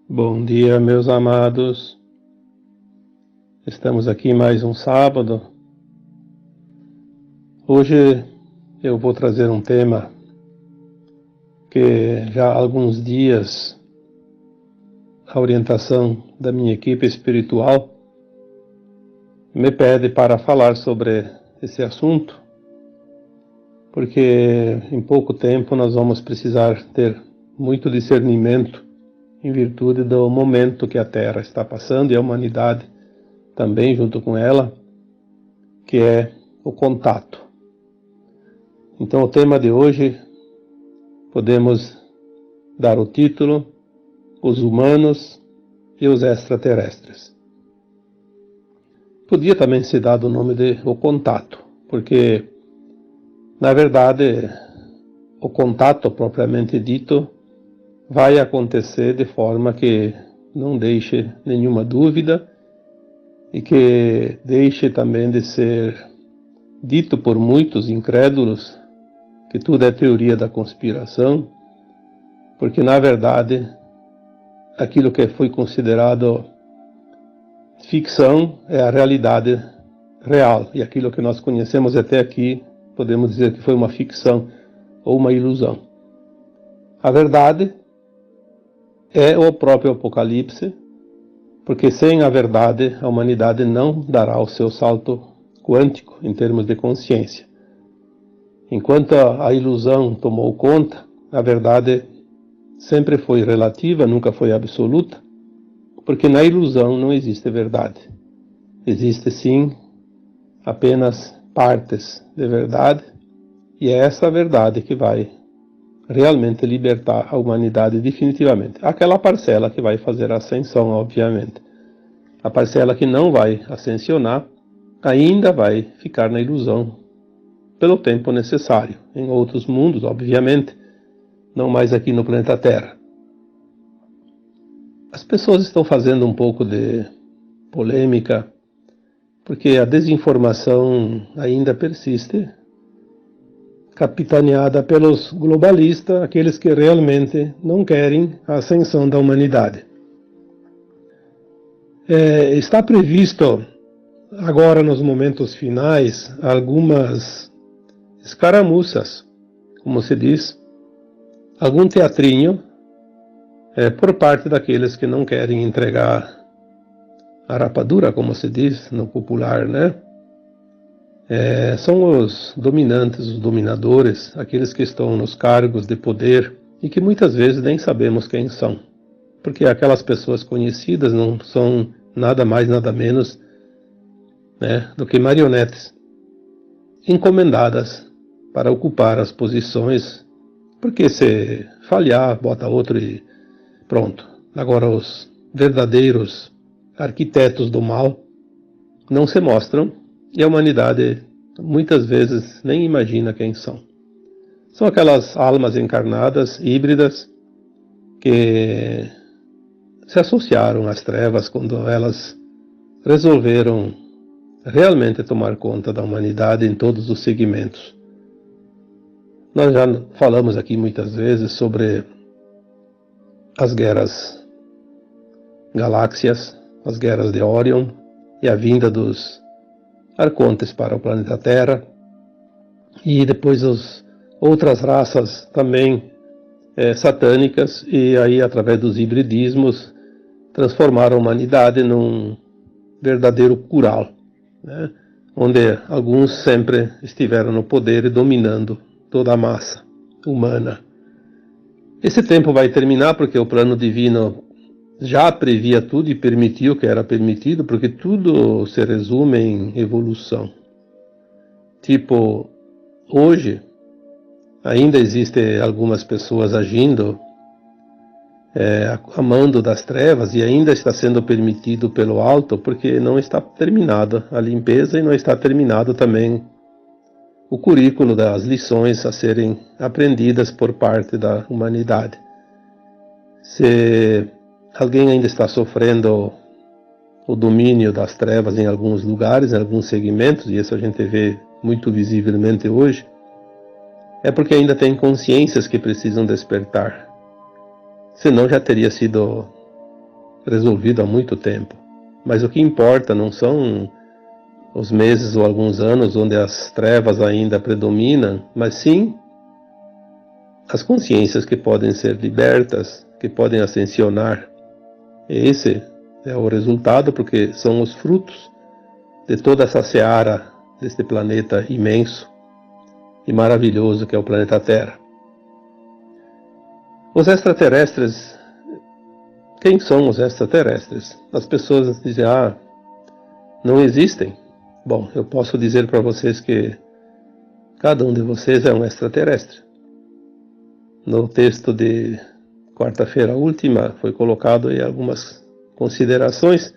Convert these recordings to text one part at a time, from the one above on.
Bom dia, meus amados. Estamos aqui mais um sábado. Hoje eu vou trazer um tema que já há alguns dias a orientação da minha equipe espiritual me pede para falar sobre esse assunto, porque em pouco tempo nós vamos precisar ter muito discernimento em virtude do momento que a Terra está passando e a humanidade também junto com ela, que é o contato. Então o tema de hoje podemos dar o título: Os humanos e os extraterrestres. Podia também ser dado o nome de o contato, porque na verdade o contato propriamente dito vai acontecer de forma que não deixe nenhuma dúvida e que deixe também de ser dito por muitos incrédulos que tudo é teoria da conspiração, porque na verdade aquilo que foi considerado ficção é a realidade real, e aquilo que nós conhecemos até aqui podemos dizer que foi uma ficção ou uma ilusão. A verdade é o próprio Apocalipse, porque sem a verdade a humanidade não dará o seu salto quântico em termos de consciência. Enquanto a ilusão tomou conta, a verdade sempre foi relativa, nunca foi absoluta, porque na ilusão não existe verdade. Existe sim apenas partes de verdade, e é essa verdade que vai realmente libertar a humanidade definitivamente. Aquela parcela que vai fazer a ascensão, obviamente. A parcela que não vai ascensionar ainda vai ficar na ilusão pelo tempo necessário, em outros mundos, obviamente, não mais aqui no planeta Terra. As pessoas estão fazendo um pouco de polêmica, porque a desinformação ainda persiste, capitaneada pelos globalistas, aqueles que realmente não querem a ascensão da humanidade. Está previsto, agora nos momentos finais, algumas escaramuças, como se diz, algum teatrinho, por parte daqueles que não querem entregar a rapadura, como se diz no popular, né? São os dominantes, os dominadores, aqueles que estão nos cargos de poder e que muitas vezes nem sabemos quem são, porque aquelas pessoas conhecidas não são nada mais, nada menos, né, do que marionetes encomendadas para ocupar as posições, porque se falhar, bota outro e pronto. Agora os verdadeiros arquitetos do mal não se mostram, e a humanidade muitas vezes nem imagina quem são. São aquelas almas encarnadas, híbridas, que se associaram às trevas quando elas resolveram realmente tomar conta da humanidade em todos os segmentos. Nós já falamos aqui muitas vezes sobre as guerras galáxias, as guerras de Órion e a vinda dos arcontes para o planeta Terra, e depois as outras raças também satânicas, e aí através dos hibridismos transformaram a humanidade num verdadeiro curral, né? Onde alguns sempre estiveram no poder e dominando toda a massa humana. Esse tempo vai terminar porque o plano divino já previa tudo e permitiu o que era permitido, porque tudo se resume em evolução. Tipo, hoje ainda existem algumas pessoas agindo a mando das trevas, e ainda está sendo permitido pelo alto, porque não está terminada a limpeza e não está terminado também o currículo das lições a serem aprendidas por parte da humanidade. Se alguém ainda está sofrendo o domínio das trevas em alguns lugares, em alguns segmentos, e isso a gente vê muito visivelmente hoje, é porque ainda tem consciências que precisam despertar. Senão já teria sido resolvido há muito tempo. Mas o que importa não são os meses ou alguns anos onde as trevas ainda predominam, mas sim as consciências que podem ser libertas, que podem ascensionar. Esse é o resultado, porque são os frutos de toda essa seara deste planeta imenso e maravilhoso que é o planeta Terra. Os extraterrestres, quem são os extraterrestres? As pessoas dizem, não existem. Bom, eu posso dizer para vocês que cada um de vocês é um extraterrestre. No texto de quarta-feira última foi colocado aí algumas considerações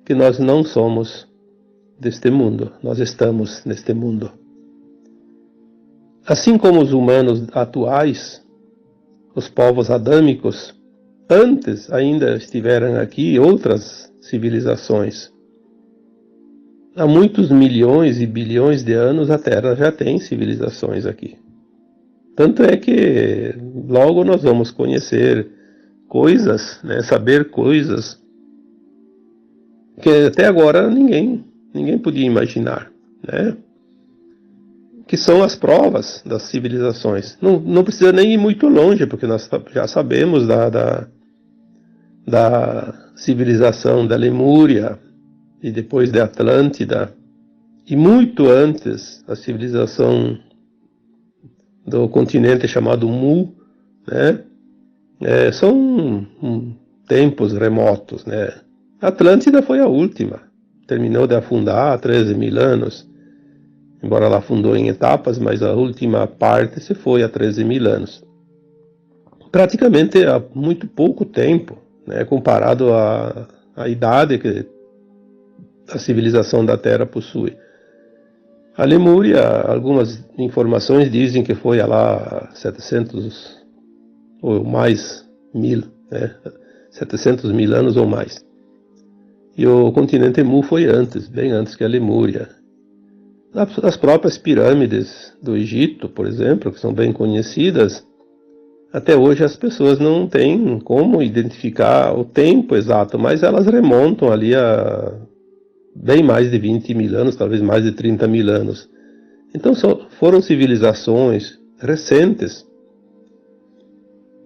que nós não somos deste mundo, nós estamos neste mundo. Assim como os humanos atuais, os povos adâmicos, antes ainda estiveram aqui outras civilizações. Há muitos milhões e bilhões de anos a Terra já tem civilizações aqui. Tanto é que logo nós vamos conhecer coisas, saber coisas que até agora ninguém podia imaginar, que são as provas das civilizações. Não precisa nem ir muito longe, porque nós já sabemos da civilização da Lemúria e depois da Atlântida, e muito antes a civilização do continente chamado Mu, são tempos remotos, A Atlântida foi a última, terminou de afundar há 13 mil anos, embora ela afundou em etapas, mas a última parte se foi há 13 mil anos. Praticamente há muito pouco tempo, comparado à idade que a civilização da Terra possui. A Lemúria, algumas informações dizem que foi lá 700 ou mais mil, 700 mil anos ou mais. E o continente Mu foi antes, bem antes que a Lemúria. As próprias pirâmides do Egito, por exemplo, que são bem conhecidas, até hoje as pessoas não têm como identificar o tempo exato, mas elas remontam ali a bem mais de 20 mil anos, talvez mais de 30 mil anos. Então foram civilizações recentes.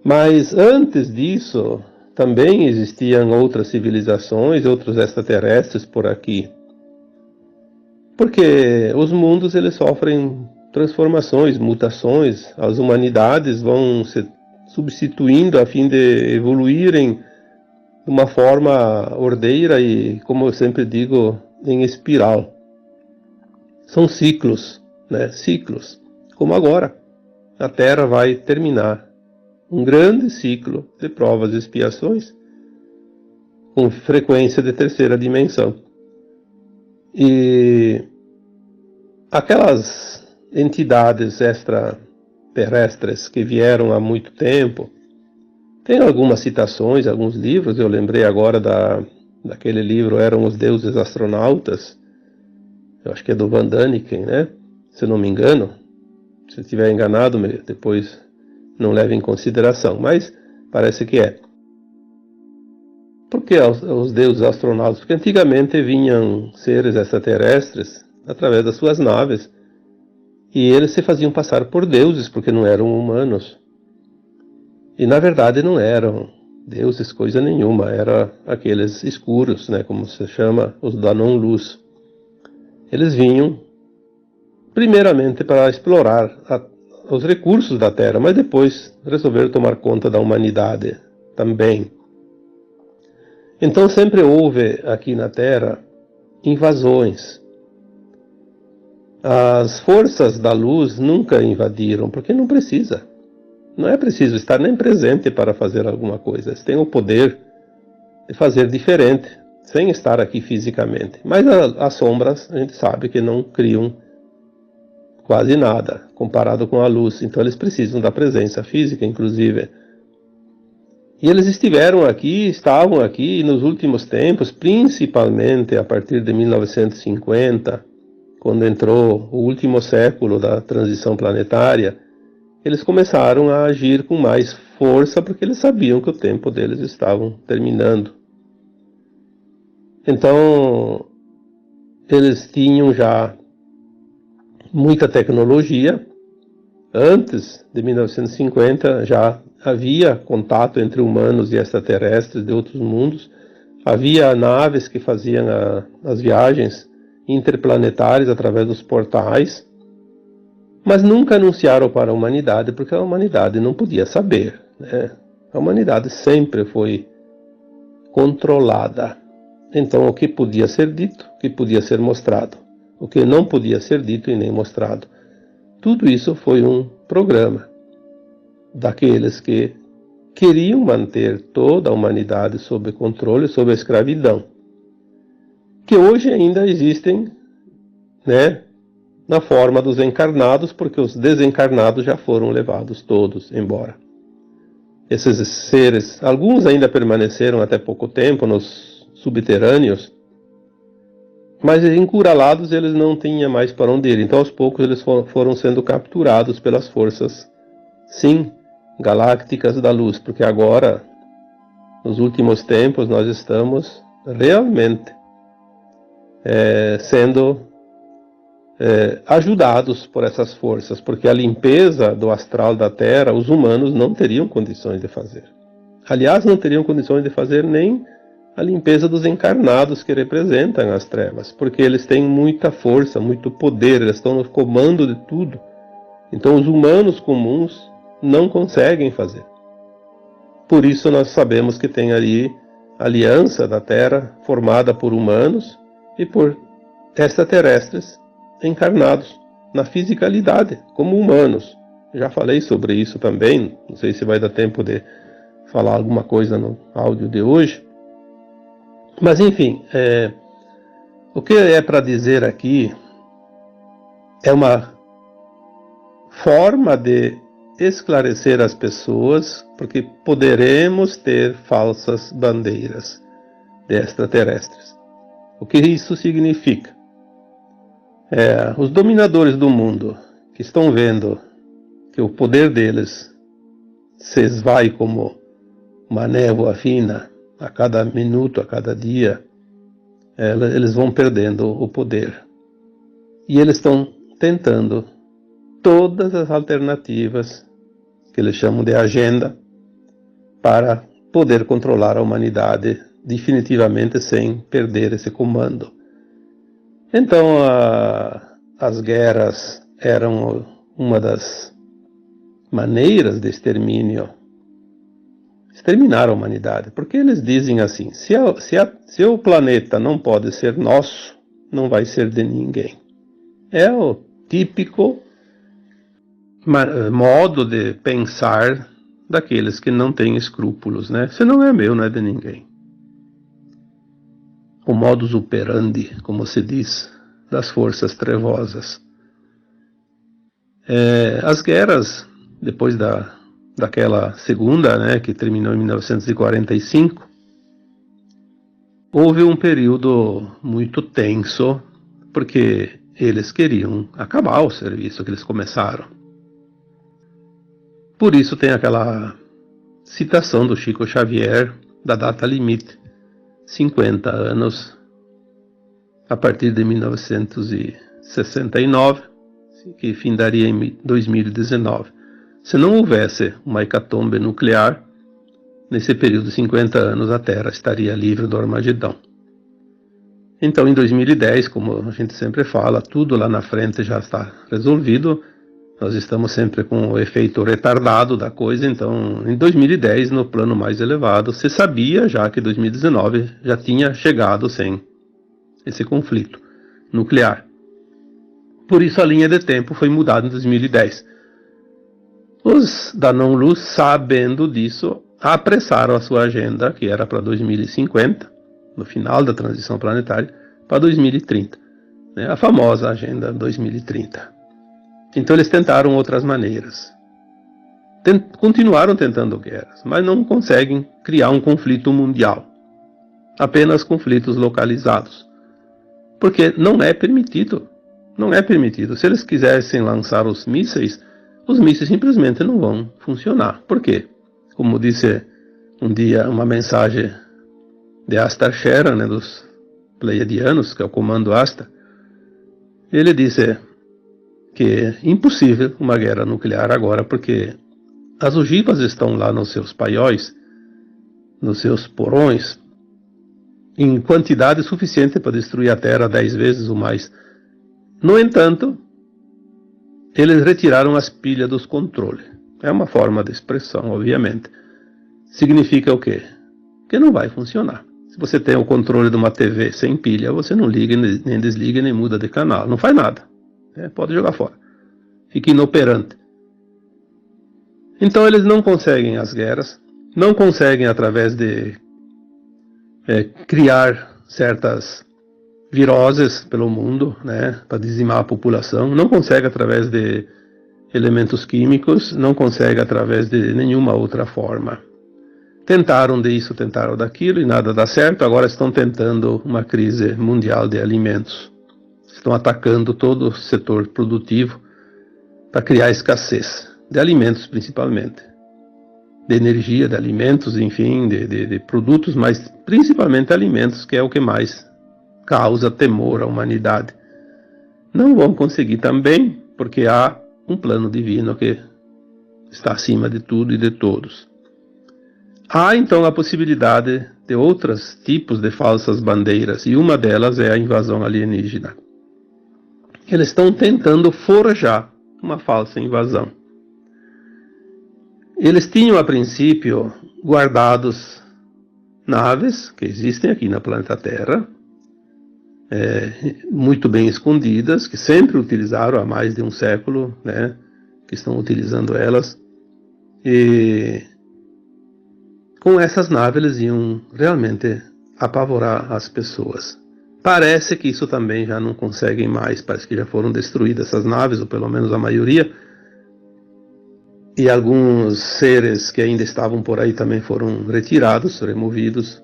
Mas antes disso, também existiam outras civilizações, outros extraterrestres por aqui. Porque os mundos eles sofrem transformações, mutações, as humanidades vão se substituindo a fim de evoluírem de uma forma ordeira e, como eu sempre digo, em espiral. São ciclos, ciclos. Como agora, a Terra vai terminar um grande ciclo de provas e expiações com frequência de terceira dimensão. E aquelas entidades extraterrestres que vieram há muito tempo, tem algumas citações, alguns livros, eu lembrei agora daquele livro Eram os Deuses Astronautas, eu acho que é do Van Daniken, se não me engano. Se estiver enganado, depois não leve em consideração, mas parece que é. Por que os deuses astronautas? Porque antigamente vinham seres extraterrestres através das suas naves, e eles se faziam passar por deuses, porque não eram humanos. E na verdade não eram deuses coisa nenhuma, eram aqueles escuros, como se chama, os da não-luz. Eles vinham primeiramente para explorar os recursos da Terra, mas depois resolveram tomar conta da humanidade também. Então sempre houve aqui na Terra invasões. As forças da luz nunca invadiram, porque não precisa. Não é preciso estar nem presente para fazer alguma coisa. Eles têm o poder de fazer diferente, sem estar aqui fisicamente. Mas as sombras, a gente sabe que não criam quase nada, comparado com a luz. Então eles precisam da presença física, inclusive. E eles estavam aqui nos últimos tempos, principalmente a partir de 1950, quando entrou o último século da transição planetária. Eles começaram a agir com mais força porque eles sabiam que o tempo deles estava terminando. Então, eles tinham já muita tecnologia. Antes de 1950 já havia contato entre humanos e extraterrestres de outros mundos. Havia naves que faziam as viagens interplanetárias através dos portais, mas nunca anunciaram para a humanidade, porque a humanidade não podia saber, né? A humanidade sempre foi controlada. Então, o que podia ser dito, o que podia ser mostrado, o que não podia ser dito e nem mostrado, tudo isso foi um programa daqueles que queriam manter toda a humanidade sob controle, sob a escravidão, que hoje ainda existem, né, na forma dos encarnados, porque os desencarnados já foram levados todos embora. Esses seres, alguns ainda permaneceram até pouco tempo nos subterrâneos, mas encurralados eles não tinham mais para onde ir. Então aos poucos eles foram sendo capturados pelas forças, sim, galácticas da luz, porque agora, nos últimos tempos, nós estamos realmente sendo ajudados por essas forças, porque a limpeza do astral da Terra, os humanos não teriam condições de fazer. Aliás, não teriam condições de fazer nem a limpeza dos encarnados que representam as trevas, porque eles têm muita força, muito poder, eles estão no comando de tudo. Então os humanos comuns não conseguem fazer. Por isso nós sabemos que tem ali a aliança da Terra formada por humanos e por extraterrestres encarnados na fisicalidade, como humanos. Já falei sobre isso também, não sei se vai dar tempo de falar alguma coisa no áudio de hoje. Mas enfim, o que é para dizer aqui é uma forma de esclarecer as pessoas, porque poderemos ter falsas bandeiras de extraterrestres. O que isso significa? Os dominadores do mundo que estão vendo que o poder deles se esvai como uma névoa fina a cada minuto, a cada dia, eles vão perdendo o poder. E eles estão tentando todas as alternativas que eles chamam de agenda para poder controlar a humanidade definitivamente sem perder esse comando. Então as guerras eram uma das maneiras de exterminar a humanidade, porque eles dizem assim, se o planeta não pode ser nosso, não vai ser de ninguém. É o típico modo de pensar daqueles que não têm escrúpulos, né? Se não é meu, não é de ninguém. O modus operandi, como se diz, das forças trevosas. As guerras, depois daquela segunda, né, que terminou em 1945, houve um período muito tenso, porque eles queriam acabar o serviço que eles começaram. Por isso tem aquela citação do Chico Xavier, da data limite, 50 anos, a partir de 1969, que findaria em 2019. Se não houvesse uma hecatombe nuclear, nesse período de 50 anos a Terra estaria livre do Armagedão. Então, em 2010, como a gente sempre fala, tudo lá na frente já está resolvido. Nós estamos sempre com o efeito retardado da coisa. Então, em 2010, no plano mais elevado, se sabia já que 2019 já tinha chegado sem esse conflito nuclear. Por isso a linha de tempo foi mudada em 2010. Os da não-luz, sabendo disso, apressaram a sua agenda, que era para 2050, no final da transição planetária, para 2030. Né? A famosa Agenda 2030. Então eles tentaram outras maneiras. Continuaram tentando guerras, mas não conseguem criar um conflito mundial. Apenas conflitos localizados. Porque não é permitido. Não é permitido. Se eles quisessem lançar os mísseis simplesmente não vão funcionar. Por quê? Como disse um dia uma mensagem de Astar Sheran, né, dos pleiadianos, que é o Comando Asta, ele disse que é impossível uma guerra nuclear agora, porque as ogivas estão lá nos seus paióis, nos seus porões, em quantidade suficiente para destruir a Terra 10 vezes ou mais. No entanto, eles retiraram as pilhas dos controles. É uma forma de expressão, obviamente. Significa o quê? Que não vai funcionar. Se você tem o controle de uma TV sem pilha, você não liga, nem desliga, nem muda de canal. Não faz nada. Pode jogar fora. Fica inoperante. Então eles não conseguem as guerras, não conseguem através de criar certas viroses pelo mundo, para dizimar a população, não consegue através de elementos químicos, não consegue através de nenhuma outra forma. Tentaram disso, tentaram daquilo e nada dá certo, agora estão tentando uma crise mundial de alimentos. Estão atacando todo o setor produtivo para criar escassez, de alimentos principalmente. De energia, de alimentos, enfim, de produtos, mas principalmente alimentos, que é o que mais causa temor à humanidade. Não vão conseguir também, porque há um plano divino que está acima de tudo e de todos. Há então a possibilidade de outros tipos de falsas bandeiras, e uma delas é a invasão alienígena. Eles estão tentando forjar uma falsa invasão. Eles tinham a princípio guardados naves que existem aqui na planeta Terra, muito bem escondidas, que sempre utilizaram há mais de um século, que estão utilizando elas, e com essas naves eles iam realmente apavorar as pessoas. Parece que isso também já não conseguem mais, parece que já foram destruídas essas naves, ou pelo menos a maioria, e alguns seres que ainda estavam por aí também foram retirados, removidos.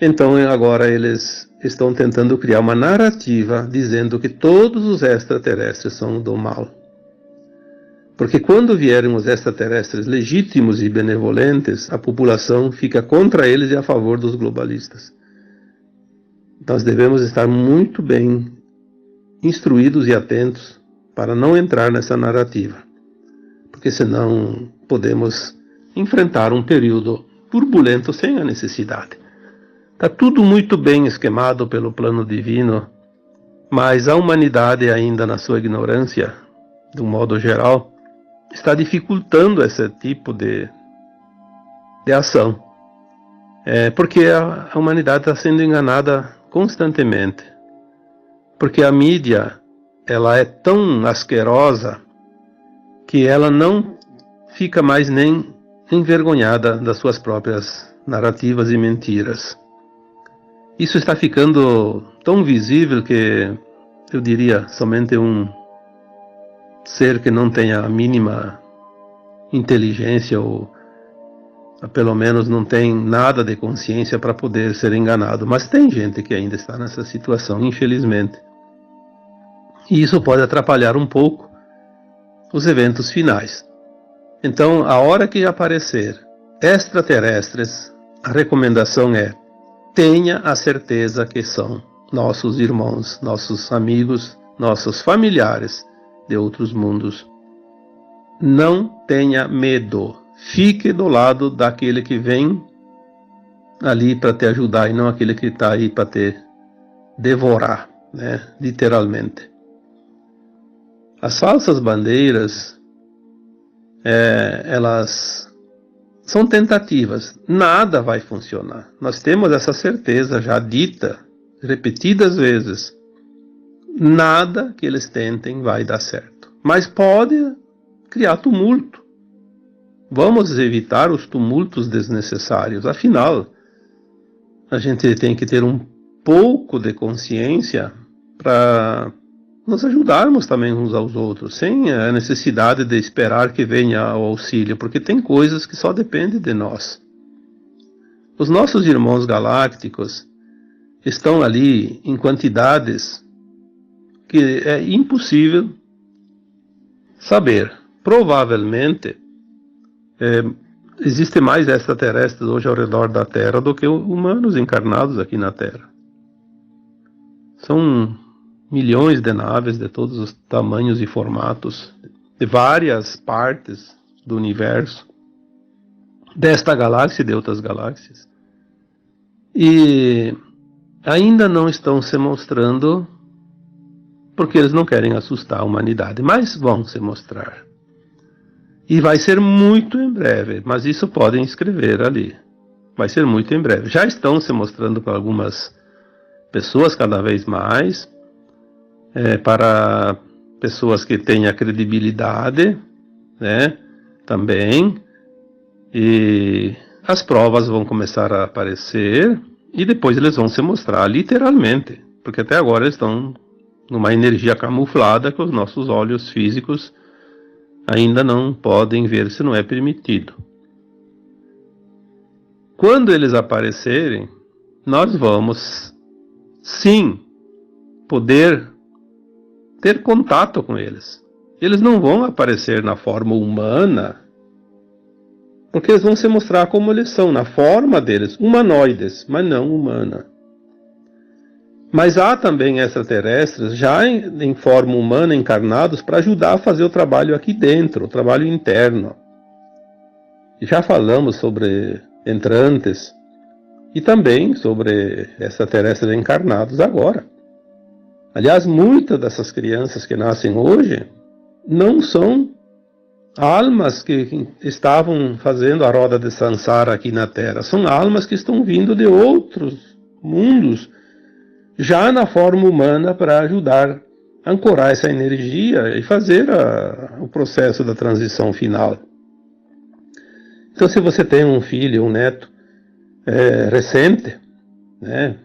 Então agora eles estão tentando criar uma narrativa dizendo que todos os extraterrestres são do mal. Porque quando vierem os extraterrestres legítimos e benevolentes, a população fica contra eles e a favor dos globalistas. Nós devemos estar muito bem instruídos e atentos para não entrar nessa narrativa. Porque senão podemos enfrentar um período turbulento sem a necessidade. Está tudo muito bem esquemado pelo plano divino, mas a humanidade ainda na sua ignorância, de um modo geral, está dificultando esse tipo de ação. Porque a humanidade está sendo enganada constantemente. Porque a mídia, ela é tão asquerosa que ela não fica mais nem envergonhada das suas próprias narrativas e mentiras. Isso está ficando tão visível que, eu diria, somente um ser que não tenha a mínima inteligência ou pelo menos não tem nada de consciência para poder ser enganado. Mas tem gente que ainda está nessa situação, infelizmente. E isso pode atrapalhar um pouco os eventos finais. Então, a hora que aparecer extraterrestres, a recomendação é: tenha a certeza que são nossos irmãos, nossos amigos, nossos familiares de outros mundos. Não tenha medo. Fique do lado daquele que vem ali para te ajudar e não aquele que está aí para te devorar, literalmente. As falsas bandeiras, elas são tentativas. Nada vai funcionar. Nós temos essa certeza já dita repetidas vezes. Nada que eles tentem vai dar certo. Mas pode criar tumulto. Vamos evitar os tumultos desnecessários. Afinal, a gente tem que ter um pouco de consciência para nos ajudarmos também uns aos outros, sem a necessidade de esperar que venha o auxílio, porque tem coisas que só dependem de nós. Os nossos irmãos galácticos estão ali em quantidades que é impossível saber. Provavelmente, existe mais extraterrestres hoje ao redor da Terra do que humanos encarnados aqui na Terra. São milhões de naves de todos os tamanhos e formatos, de várias partes do universo, desta galáxia e de outras galáxias. E ainda não estão se mostrando porque eles não querem assustar a humanidade, mas vão se mostrar. E vai ser muito em breve, mas isso podem escrever ali. Vai ser muito em breve. Já estão se mostrando para algumas pessoas cada vez mais, para pessoas que têm a credibilidade, né, também. E as provas vão começar a aparecer e depois eles vão se mostrar literalmente, porque até agora eles estão numa energia camuflada que os nossos olhos físicos ainda não podem ver, se não é permitido. Quando eles aparecerem, nós vamos, sim, poder ter contato com eles. Eles não vão aparecer na forma humana, porque eles vão se mostrar como eles são, na forma deles, humanoides, mas não humana. Mas há também extraterrestres já em forma humana, encarnados, para ajudar a fazer o trabalho aqui dentro, o trabalho interno. Já falamos sobre entrantes e também sobre extraterrestres encarnados agora. Aliás, muitas dessas crianças que nascem hoje não são almas que estavam fazendo a roda de Sansara aqui na Terra. São almas que estão vindo de outros mundos, já na forma humana, para ajudar a ancorar essa energia e fazer o processo da transição final. Então, se você tem um filho, um neto recente, né,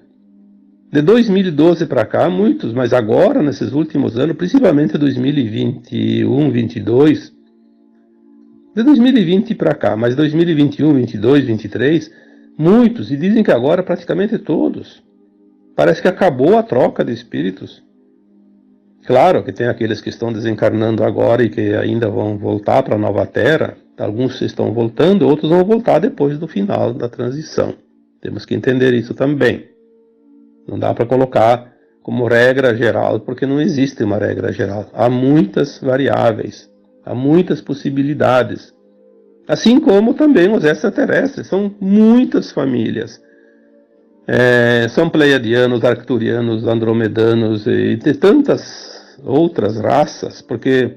de 2012 para cá, muitos, mas agora, nesses últimos anos, principalmente 2021, 22, de 2020 para cá, mas 2021, 22, 23, muitos, e dizem que agora praticamente todos. Parece que acabou a troca de espíritos. Claro que tem aqueles que estão desencarnando agora e que ainda vão voltar para a nova Terra. Alguns estão voltando, outros vão voltar depois do final da transição. Temos que entender isso também. Não dá para colocar como regra geral, porque não existe uma regra geral. Há muitas variáveis, há muitas possibilidades. Assim como também os extraterrestres, são muitas famílias. São pleiadianos, arcturianos, andromedanos e de tantas outras raças, porque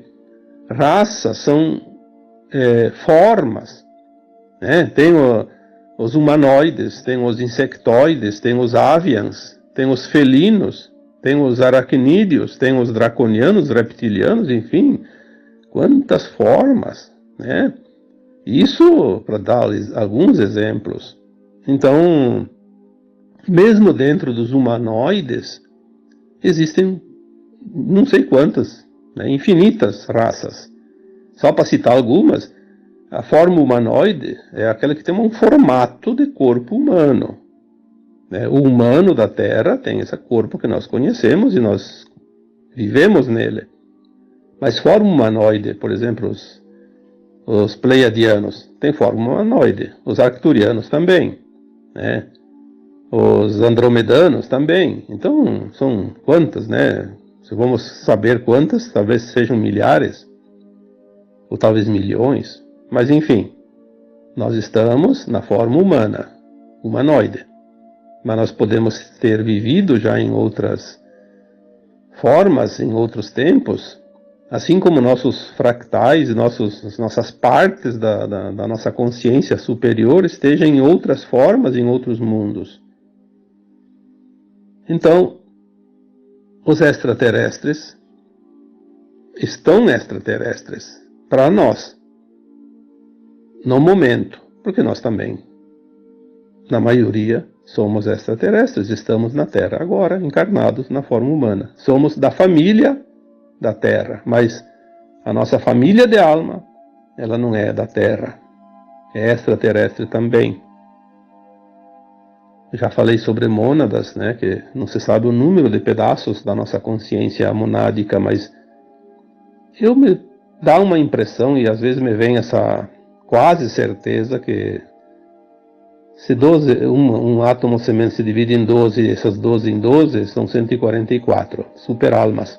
raças são formas, né? Tem os humanoides, tem os insectoides, tem os avians, tem os felinos, tem os aracnídeos, tem os draconianos, reptilianos, enfim, quantas formas, né? Isso para dar alguns exemplos. Então, mesmo dentro dos humanoides, existem não sei quantas, né, infinitas raças. Só para citar algumas, a forma humanoide é aquela que tem um formato de corpo humano. Né? O humano da Terra tem esse corpo que nós conhecemos e nós vivemos nele. Mas forma humanoide, por exemplo, os pleiadianos têm forma humanoide, os arcturianos também, né? Os andromedanos também. Então, são quantas, né? Se vamos saber quantas, talvez sejam milhares, ou talvez milhões. Mas, enfim, nós estamos na forma humana, humanoide. Mas nós podemos ter vivido já em outras formas, em outros tempos, assim como nossos fractais, nossas partes da nossa consciência superior estejam em outras formas, em outros mundos. Então, os extraterrestres estão extraterrestres para nós, no momento, porque nós também, na maioria, somos extraterrestres, estamos na Terra agora, encarnados na forma humana. Somos da família da Terra, mas a nossa família de alma, ela não é da Terra, é extraterrestre também. Já falei sobre mônadas, né, que não se sabe o número de pedaços da nossa consciência monádica, mas me dá uma impressão, e às vezes me vem essa quase certeza, que Se 12, um átomo semente se divide em 12, essas 12 em 12 são 144 super-almas.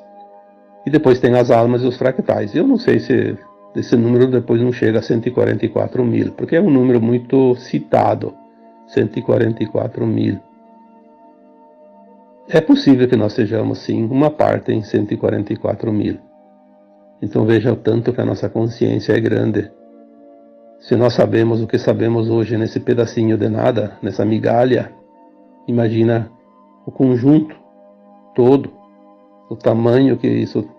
E depois tem as almas e os fractais. Eu não sei se esse número depois não chega a 144 mil, porque é um número muito citado, 144 mil. É possível que nós sejamos, sim, uma parte em 144 mil. Então veja o tanto que a nossa consciência é grande. Se nós sabemos o que sabemos hoje nesse pedacinho de nada, nessa migalha, imagina o conjunto todo, o tamanho que isso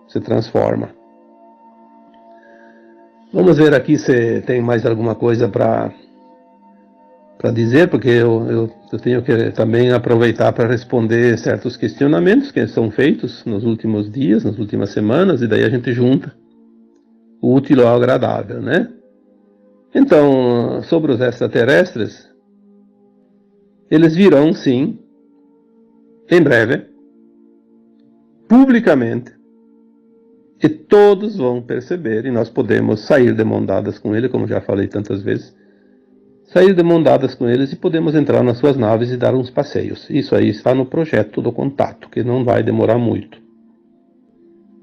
se transforma. Vamos ver aqui se tem mais alguma coisa para dizer, porque eu tenho que também aproveitar para responder certos questionamentos que são feitos nos últimos dias, nas últimas semanas, e daí a gente junta o útil ao agradável, né? Então, sobre os extraterrestres, eles virão, sim, em breve, publicamente, e todos vão perceber, e nós podemos sair de mão dadas com ele, como já falei tantas vezes, sair de mão dadas com eles e podemos entrar nas suas naves e dar uns passeios. Isso aí está no projeto do contato, que não vai demorar muito.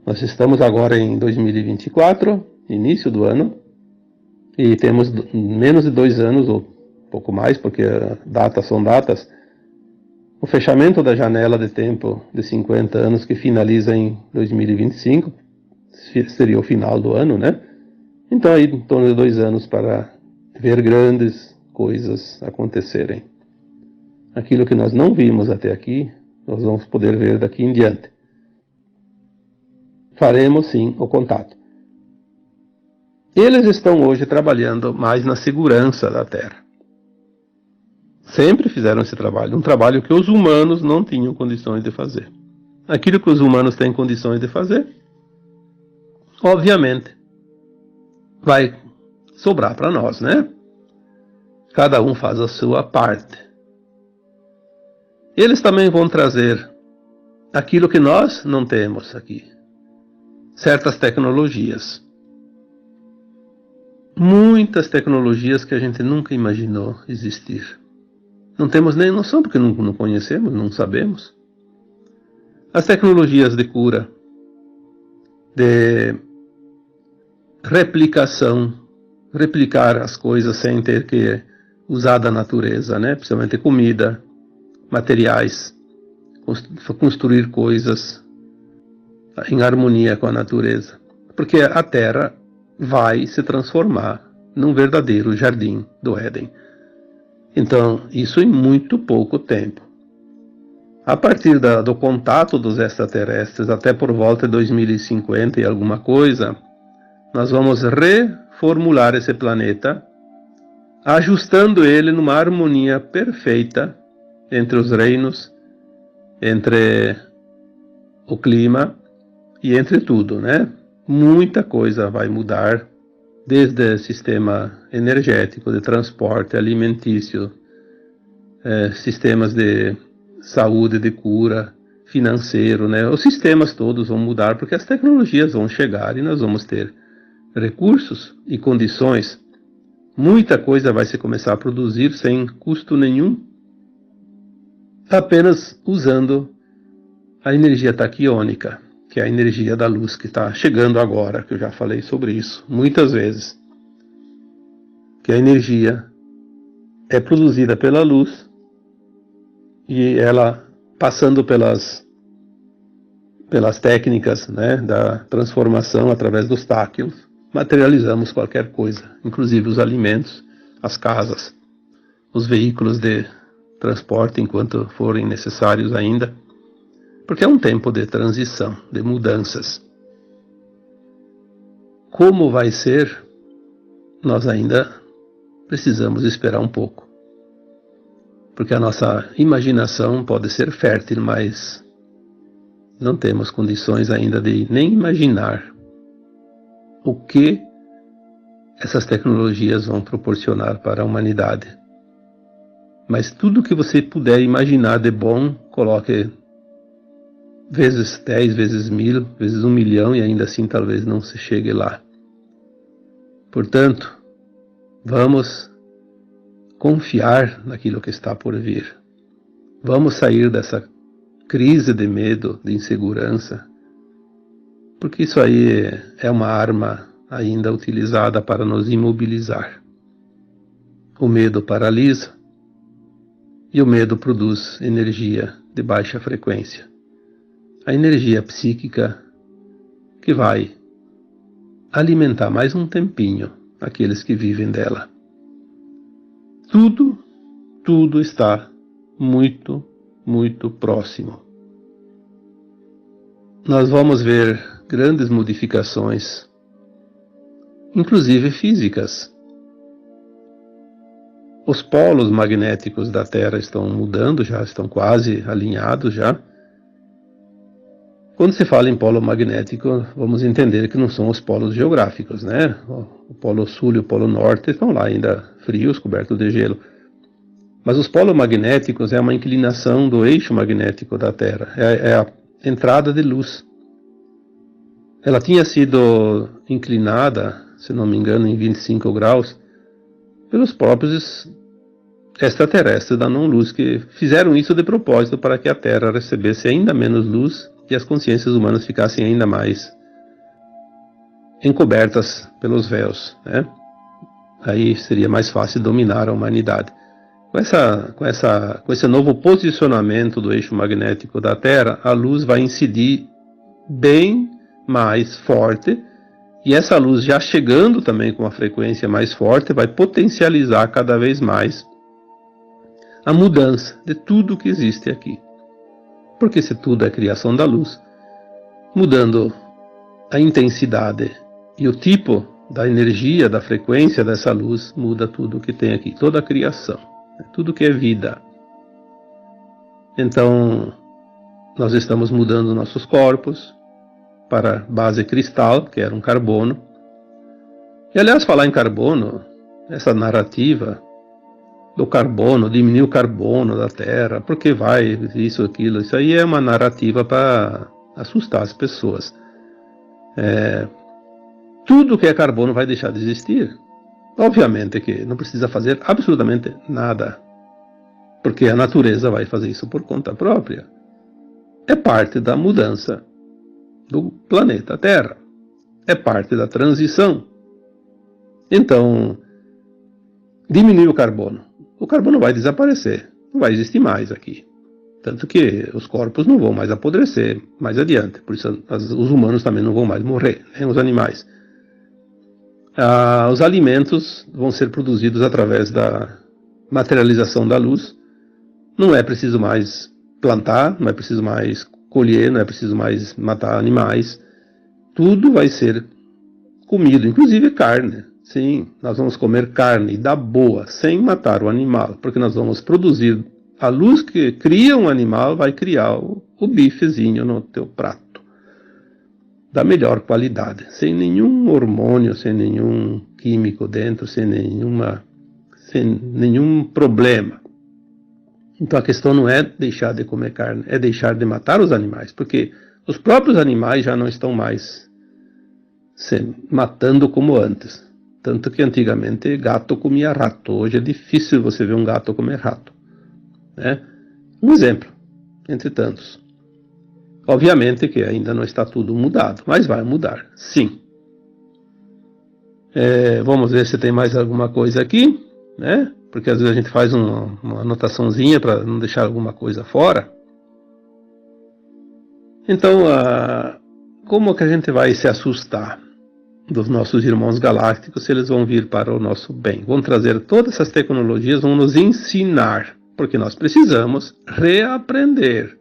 Nós estamos agora em 2024, início do ano, e temos menos de 2 anos, ou pouco mais, porque datas são datas, o fechamento da janela de tempo de 50 anos que finaliza em 2025, seria o final do ano, né? Então aí em torno de 2 anos para ver grandes coisas acontecerem. Aquilo que nós não vimos até aqui, nós vamos poder ver daqui em diante. Faremos sim o contato. Eles estão hoje trabalhando mais na segurança da Terra. Sempre fizeram esse trabalho, um trabalho que os humanos não tinham condições de fazer. Aquilo que os humanos têm condições de fazer, obviamente, vai sobrar para nós, né? Cada um faz a sua parte. Eles também vão trazer aquilo que nós não temos aqui. Certas tecnologias. Muitas tecnologias que a gente nunca imaginou existir. Não temos nem noção porque não conhecemos, não sabemos. As tecnologias de cura, de replicar as coisas sem ter que usar da natureza, né? Principalmente comida, materiais, construir coisas em harmonia com a natureza. Porque a Terra vai se transformar num verdadeiro jardim do Éden. Então, isso em muito pouco tempo. A partir do contato dos extraterrestres, até por volta de 2050 e alguma coisa, nós vamos reformular esse planeta, ajustando ele numa harmonia perfeita entre os reinos, entre o clima e entre tudo, né? Muita coisa vai mudar, desde sistema energético, de transporte, alimentício, sistemas de saúde, de cura, financeiro, né? Os sistemas todos vão mudar porque as tecnologias vão chegar e nós vamos ter recursos e condições. Muita coisa vai se começar a produzir sem custo nenhum, apenas usando a energia taquiônica, que é a energia da luz que está chegando agora, que eu já falei sobre isso muitas vezes. Que a energia é produzida pela luz e ela, passando pelas técnicas, né, da transformação através dos táquios, materializamos qualquer coisa, inclusive os alimentos, as casas, os veículos de transporte enquanto forem necessários ainda, porque é um tempo de transição, de mudanças. Como vai ser, nós ainda precisamos esperar um pouco, porque a nossa imaginação pode ser fértil, mas não temos condições ainda de nem imaginar o que essas tecnologias vão proporcionar para a humanidade. Mas tudo que você puder imaginar de bom, coloque vezes 10, vezes 1000, vezes 1 milhão, e ainda assim talvez não se chegue lá. Portanto, vamos confiar naquilo que está por vir. Vamos sair dessa crise de medo, de insegurança, porque isso aí é uma arma ainda utilizada para nos imobilizar. O medo paralisa e o medo produz energia de baixa frequência. A energia psíquica que vai alimentar mais um tempinho aqueles que vivem dela. Tudo está muito, muito próximo. Nós vamos ver grandes modificações, inclusive físicas. Os polos magnéticos da Terra estão mudando já, estão quase alinhados já. Quando se fala em polo magnético, vamos entender que não são os polos geográficos, né? O polo sul e o polo norte estão lá ainda frios, cobertos de gelo. Mas os polos magnéticos é uma inclinação do eixo magnético da Terra, é a entrada de luz. Ela tinha sido inclinada, se não me engano, em 25 graus, pelos próprios extraterrestres da não-luz, que fizeram isso de propósito para que a Terra recebesse ainda menos luz e as consciências humanas ficassem ainda mais encobertas pelos véus, né? Aí seria mais fácil dominar a humanidade. Com esse novo posicionamento do eixo magnético da Terra, a luz vai incidir bem mais forte, e essa luz já chegando também com uma frequência mais forte, vai potencializar cada vez mais a mudança de tudo que existe aqui. Porque se tudo é criação da luz, mudando a intensidade e o tipo da energia, da frequência dessa luz, muda tudo que tem aqui, toda a criação, tudo que é vida. Então, nós estamos mudando nossos corpos para base cristal, que era um carbono. E aliás, falar em carbono, essa narrativa do carbono, diminuir o carbono da Terra, porque vai, isso, aquilo, isso aí é uma narrativa para assustar as pessoas. Tudo que é carbono vai deixar de existir. Obviamente que não precisa fazer absolutamente nada, porque a natureza vai fazer isso por conta própria. É parte da mudança do planeta Terra. É parte da transição. Então, diminuir o carbono. O carbono vai desaparecer, não vai existir mais aqui. Tanto que os corpos não vão mais apodrecer mais adiante. Por isso os humanos também não vão mais morrer, nem os animais. Os alimentos vão ser produzidos através da materialização da luz. Não é preciso mais plantar, não é preciso mais colher, não é preciso mais matar animais. Tudo vai ser comido, inclusive carne. Sim, nós vamos comer carne da boa, sem matar o animal, porque nós vamos produzir a luz que cria um animal, vai criar o bifezinho no teu prato, da melhor qualidade, sem nenhum hormônio, sem nenhum químico dentro, sem nenhum problema. Então a questão não é deixar de comer carne, é deixar de matar os animais, porque os próprios animais já não estão mais se matando como antes. Tanto que antigamente gato comia rato. Hoje é difícil você ver um gato comer rato, né? Um exemplo, entre tantos. Obviamente que ainda não está tudo mudado, mas vai mudar, sim. Vamos ver se tem mais alguma coisa aqui, né? Porque às vezes a gente faz uma anotaçãozinha para não deixar alguma coisa fora. Então, como que a gente vai se assustar dos nossos irmãos galácticos se eles vão vir para o nosso bem? Vão trazer todas essas tecnologias, vão nos ensinar, porque nós precisamos reaprender.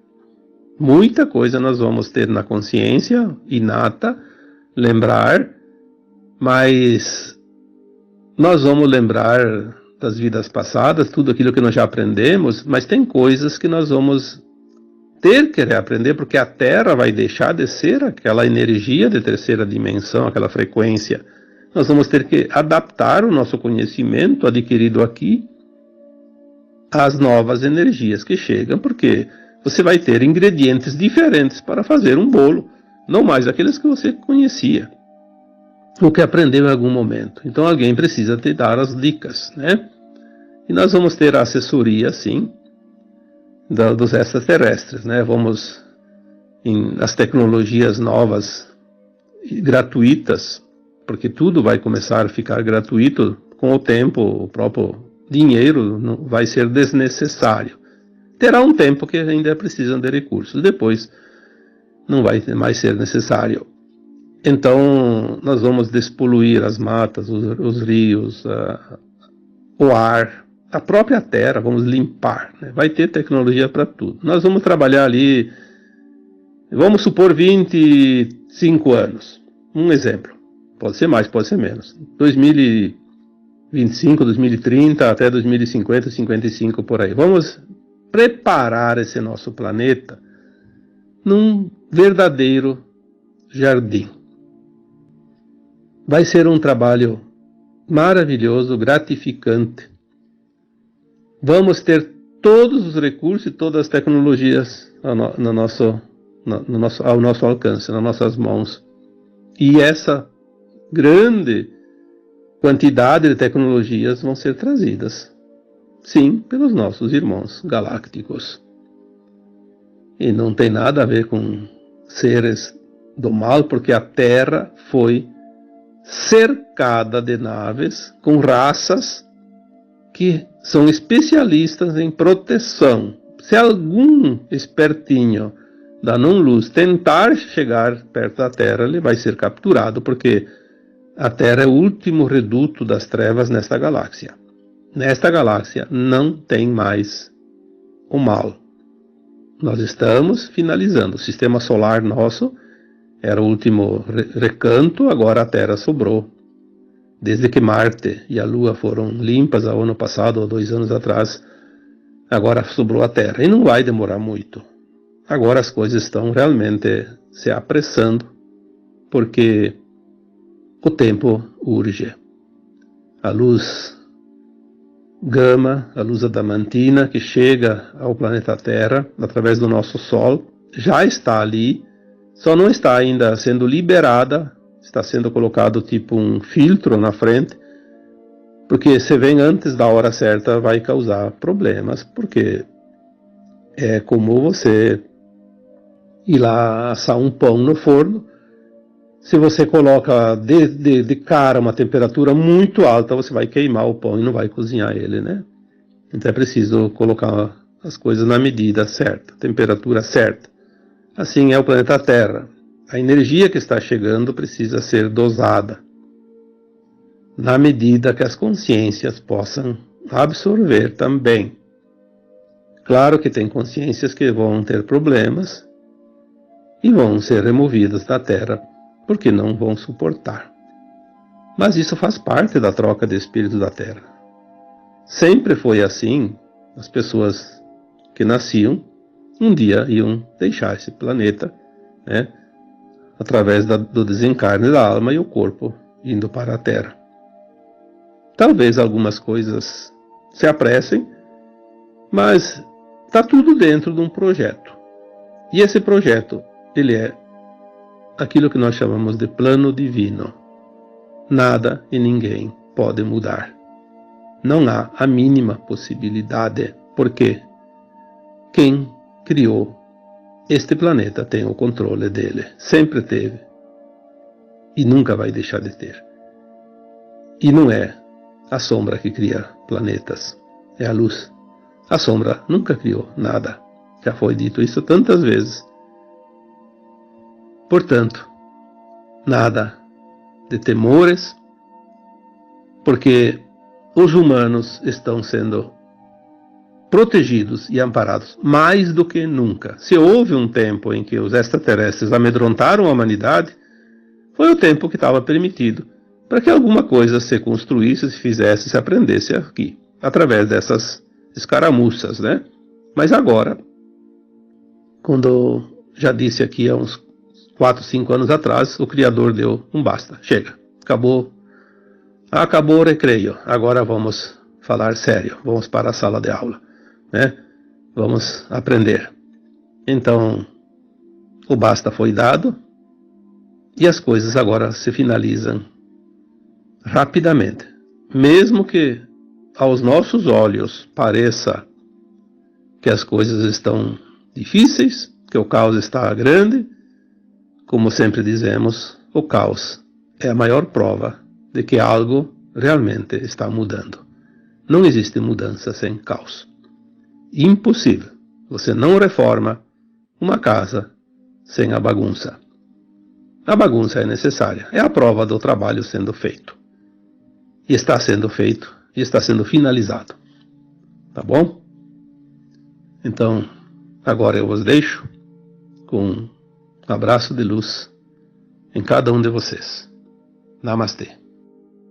Muita coisa nós vamos ter na consciência inata, lembrar, mas nós vamos lembrar das vidas passadas, tudo aquilo que nós já aprendemos, mas tem coisas que nós vamos ter que reaprender, porque a Terra vai deixar de ser aquela energia de terceira dimensão, aquela frequência. Nós vamos ter que adaptar o nosso conhecimento adquirido aqui às novas energias que chegam, porque você vai ter ingredientes diferentes para fazer um bolo, não mais aqueles que você conhecia, ou que aprendeu em algum momento. Então alguém precisa te dar as dicas, né? E nós vamos ter a assessoria, sim, dos extraterrestres, né? Vamos, as tecnologias novas e gratuitas, porque tudo vai começar a ficar gratuito com o tempo, o próprio dinheiro não vai ser desnecessário. Terá um tempo que ainda precisam de recursos, depois não vai mais ser necessário. Então, nós vamos despoluir as matas, os rios, o ar, a própria terra, vamos limpar, né? Vai ter tecnologia para tudo. Nós vamos trabalhar ali, vamos supor 25 anos, um exemplo. Pode ser mais, pode ser menos. 2025, 2030, até 2050, 55, por aí. Vamos preparar esse nosso planeta num verdadeiro jardim. Vai ser um trabalho maravilhoso, gratificante. Vamos ter todos os recursos e todas as tecnologias ao nosso alcance, nas nossas mãos. E essa grande quantidade de tecnologias vão ser trazidas, sim, pelos nossos irmãos galácticos. E não tem nada a ver com seres do mal, porque a Terra foi cercada de naves com raças que são especialistas em proteção. Se algum espertinho da não-luz tentar chegar perto da Terra, ele vai ser capturado, porque a Terra é o último reduto das trevas nesta galáxia. Nesta galáxia não tem mais o mal. Nós estamos finalizando. O sistema solar nosso era o último recanto, agora a Terra sobrou. Desde que Marte e a Lua foram limpas ao ano passado, ou 2 anos atrás, agora sobrou a Terra. E não vai demorar muito. Agora as coisas estão realmente se apressando, porque o tempo urge. A luz gama, a luz adamantina, que chega ao planeta Terra através do nosso Sol, já está ali, só não está ainda sendo liberada, está sendo colocado tipo um filtro na frente, porque se vem antes da hora certa vai causar problemas, porque é como você ir lá assar um pão no forno. Se você coloca de cara uma temperatura muito alta, você vai queimar o pão e não vai cozinhar ele, né? Então é preciso colocar as coisas na medida certa, temperatura certa. Assim é o planeta Terra. A energia que está chegando precisa ser dosada, na medida que as consciências possam absorver também. Claro que tem consciências que vão ter problemas e vão ser removidas da Terra, porque não vão suportar. Mas isso faz parte da troca de espíritos da Terra. Sempre foi assim. As pessoas que nasciam, um dia iam deixar esse planeta, né, através do desencarne da alma e o corpo indo para a Terra. Talvez algumas coisas se apressem, mas está tudo dentro de um projeto. E esse projeto, ele é aquilo que nós chamamos de plano divino. Nada e ninguém pode mudar. Não há a mínima possibilidade, porque quem criou este planeta tem o controle dele. Sempre teve. E nunca vai deixar de ter. E não é a sombra que cria planetas, é a luz. A sombra nunca criou nada. Já foi dito isso tantas vezes. Portanto, nada de temores, porque os humanos estão sendo protegidos e amparados mais do que nunca. Se houve um tempo em que os extraterrestres amedrontaram a humanidade, foi o tempo que estava permitido para que alguma coisa se construísse, se fizesse, se aprendesse aqui, através dessas escaramuças, né? Mas agora, quando já disse aqui há uns 4, 5 anos atrás, o Criador deu um basta, chega, acabou o recreio, agora vamos falar sério, vamos para a sala de aula, né? Vamos aprender. Então, o basta foi dado e as coisas agora se finalizam rapidamente, mesmo que aos nossos olhos pareça que as coisas estão difíceis, que o caos está grande, como sempre dizemos, o caos é a maior prova de que algo realmente está mudando. Não existe mudança sem caos. Impossível. Você não reforma uma casa sem a bagunça. A bagunça é necessária. É a prova do trabalho sendo feito. E está sendo feito. E está sendo finalizado. Tá bom? Então, agora eu vos deixo com um abraço de luz em cada um de vocês. Namastê.